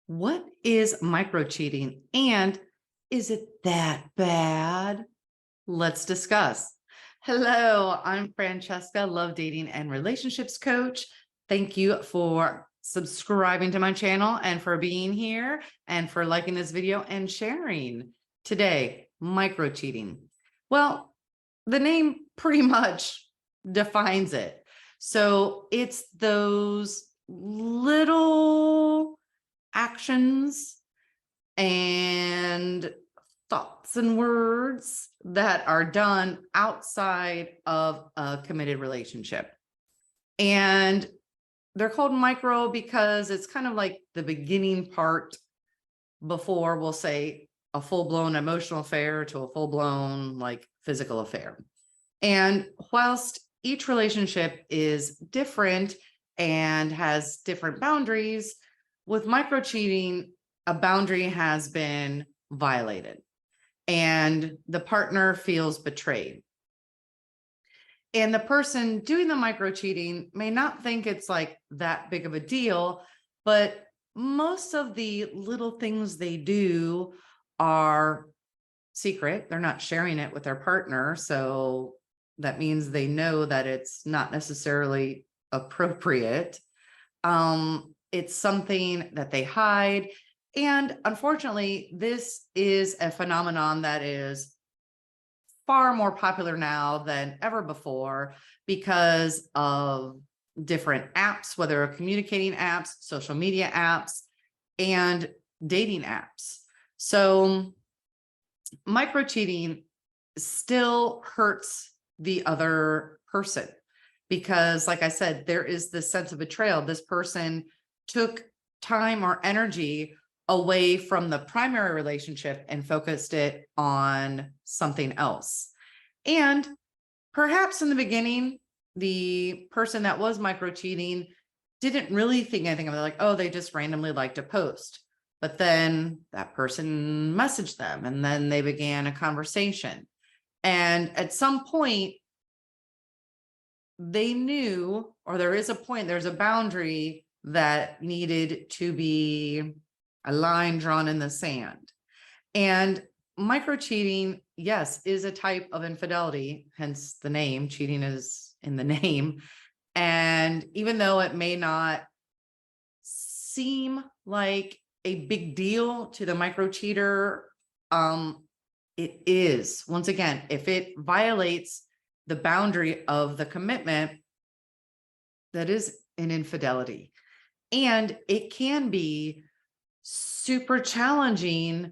What is microcheating and is it that bad? Let's discuss. Hello, I'm Francesca, love dating and relationships coach. Thank you for subscribing to my channel and for being here and for liking this video and sharing. Today, microcheating. Well, the name pretty much defines it. So it's those little actions and thoughts and words that are done outside of a committed relationship. And they're called micro because it's kind of like the beginning part before, we'll say, a full-blown emotional affair to a full-blown like physical affair. And whilst each relationship is different and has different boundaries, with microcheating, a boundary has been violated and the partner feels betrayed. And the person doing the microcheating may not think it's like that big of a deal, but most of the little things they do are secret. They're not sharing it with their partner. So that means they know that it's not necessarily appropriate. It's something that they hide. And unfortunately, this is a phenomenon that is far more popular now than ever before because of different apps, whether communicating apps, social media apps, and dating apps. So microcheating still hurts the other person because, like I said, there is this sense of betrayal. This person took time or energy away from the primary relationship and focused it on something else. And perhaps in the beginning, the person that was microcheating didn't really think anything of it, like, oh, they just randomly liked a post. But then that person messaged them and then they began a conversation. And at some point, they knew, or there is a point, there's a boundary that needed to be a line drawn in the sand. And microcheating, yes, is a type of infidelity, hence the name. Cheating is in the name. And even though it may not seem like a big deal to the microcheater, it is. Once again, if it violates the boundary of the commitment, that is an infidelity. And it can be super challenging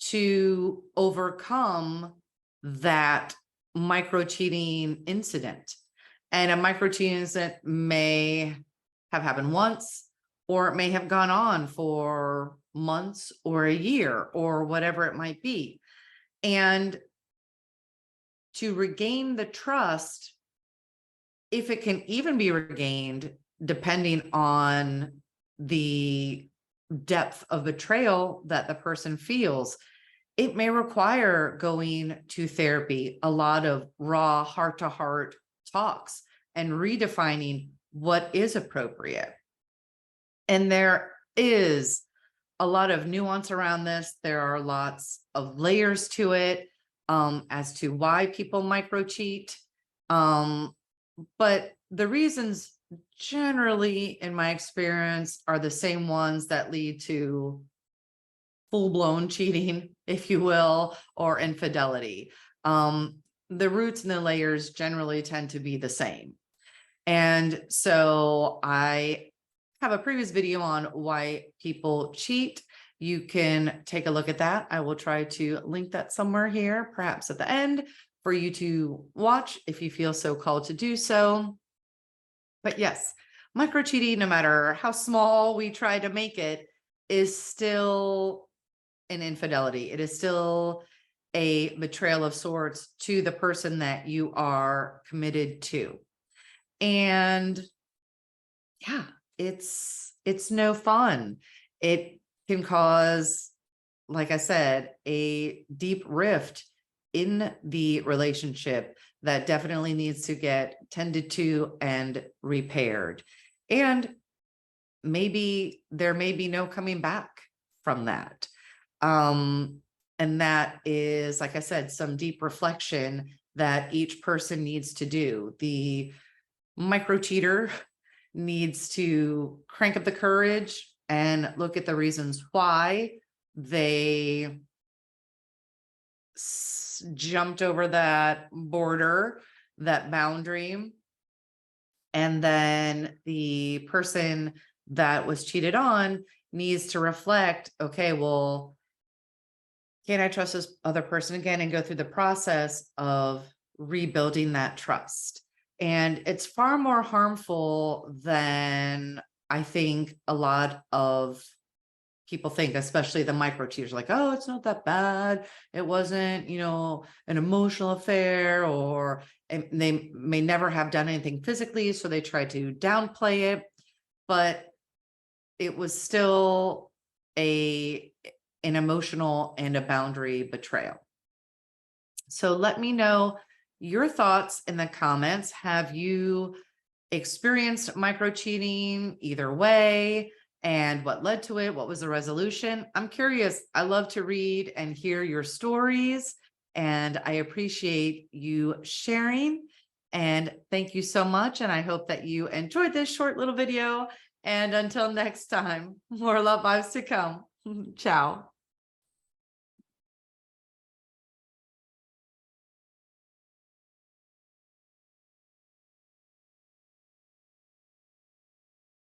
to overcome that microcheating incident. And a microcheating incident may have happened once, or it may have gone on for months or a year or whatever it might be. And to regain the trust, if it can even be regained, depending on the depth of betrayal that the person feels, it may require going to therapy, a lot of raw heart-to-heart talks and redefining what is appropriate. And there is a lot of nuance around this. There are lots of layers to it as to why people microcheat. But the reasons generally, in my experience, are the same ones that lead to full-blown cheating, if you will, or infidelity. The roots and the layers generally tend to be the same. And so I have a previous video on why people cheat. You can take a look at that. I will try to link that somewhere here, perhaps at the end, for you to watch if you feel so called to do so. But yes, microcheating, no matter how small we try to make it, is still an infidelity. It is still a betrayal of sorts to the person that you are committed to. And yeah, it's no fun. It can cause, like I said, a deep rift in the relationship that definitely needs to get tended to and repaired. And maybe there may be no coming back. from that. And that is, like I said, some deep reflection that each person needs to do. The micro cheater needs to crank up the courage and look at the reasons why they jumped over that border, that boundary. And then the person that was cheated on needs to reflect, okay, well, can I trust this other person again, and go through the process of rebuilding that trust? And it's far more harmful than I think a lot of people think, especially the micro cheaters, like, oh, it's not that bad. It wasn't, an emotional affair, or they may never have done anything physically, so they try to downplay it, but it was still an emotional and a boundary betrayal. So let me know your thoughts in the comments. Have you experienced micro cheating either way? And what led to it? What was the resolution? I'm curious. I love to read and hear your stories, and I appreciate you sharing. And thank you so much. And I hope that you enjoyed this short little video. And until next time, more love vibes to come. Ciao.